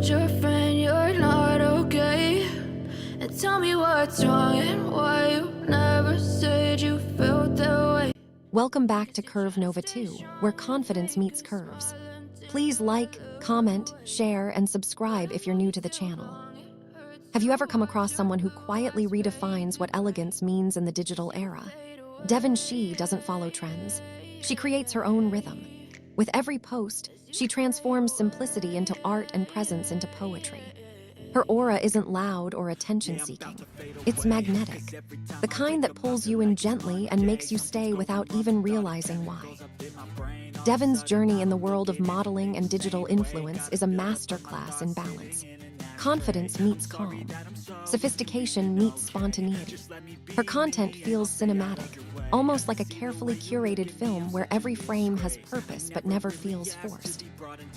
told your friend you're not okay. And tell me what's wrong and why you never said you felt that way. Welcome back to Curve Nova 2, where confidence meets curves. Please like, comment, share, and subscribe if you're new to the channel. Have you ever come across someone who quietly redefines what elegance means in the digital era? Devon Shae doesn't follow trends. She creates her own rhythm. With every post, she transforms simplicity into art and presence into poetry. Her aura isn't loud or attention-seeking. It's magnetic, the kind that pulls you in gently and makes you stay without even realizing why. Devon's journey in the world of modeling and digital influence is a masterclass in balance. Confidence meets calm. Sophistication meets spontaneity. Her content feels cinematic, almost like a carefully curated film where every frame has purpose but never feels forced.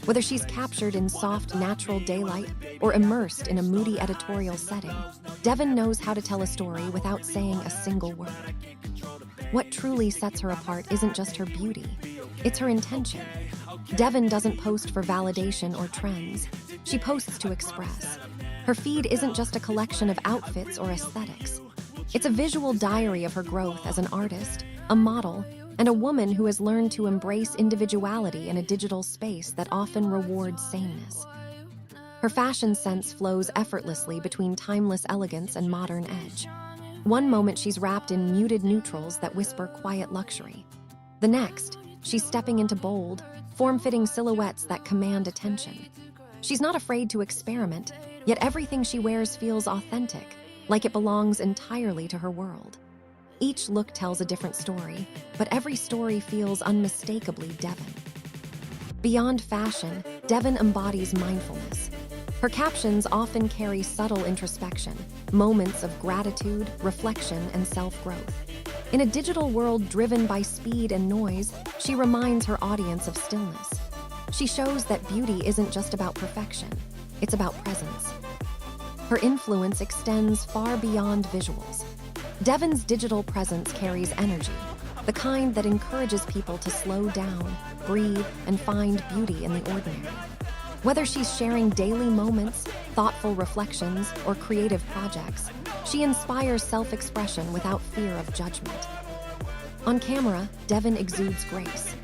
Whether she's captured in soft, natural daylight or immersed in a moody editorial setting, Devon knows how to tell a story without saying a single word. What truly sets her apart isn't just her beauty, it's her intention. Devon doesn't post for validation or trends. She posts to express. Her feed isn't just a collection of outfits or aesthetics. It's a visual diary of her growth as an artist, a model, and a woman who has learned to embrace individuality in a digital space that often rewards sameness. Her fashion sense flows effortlessly between timeless elegance and modern edge. One moment she's wrapped in muted neutrals that whisper quiet luxury. The next, she's stepping into bold, form-fitting silhouettes that command attention. She's not afraid to experiment, yet everything she wears feels authentic, like it belongs entirely to her world. Each look tells a different story, but every story feels unmistakably Devon. Beyond fashion, Devon embodies mindfulness. Her captions often carry subtle introspection, moments of gratitude, reflection, and self-growth. In a digital world driven by speed and noise, she reminds her audience of stillness. She shows that beauty isn't just about perfection, it's about presence. Her influence extends far beyond visuals. Devon's digital presence carries energy, the kind that encourages people to slow down, breathe, and find beauty in the ordinary. Whether she's sharing daily moments, thoughtful reflections, or creative projects, she inspires self-expression without fear of judgment. On camera, Devon exudes grace.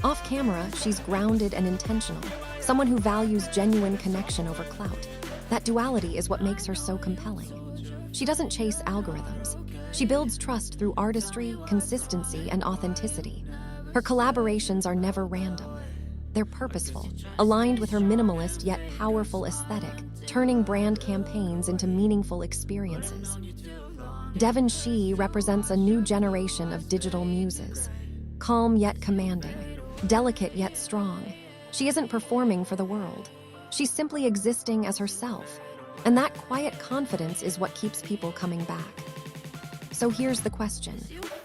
Off camera, she's grounded and intentional, someone who values genuine connection over clout. That duality is what makes her so compelling. She doesn't chase algorithms. She builds trust through artistry, consistency, and authenticity. Her collaborations are never random. They're purposeful, aligned with her minimalist yet powerful aesthetic, turning brand campaigns into meaningful experiences. Devon Shae represents a new generation of digital muses. Calm yet commanding, delicate yet strong. She isn't performing for the world. She's simply existing as herself. And that quiet confidence is what keeps people coming back. So here's the question.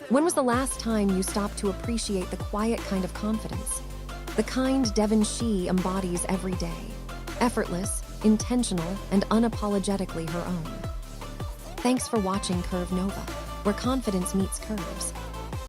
When was the last time you stopped to appreciate the quiet kind of confidence? The kind Devon Shae embodies every day. Effortless, intentional, and unapologetically her own. Thanks for watching Curve Nova, where confidence meets curves.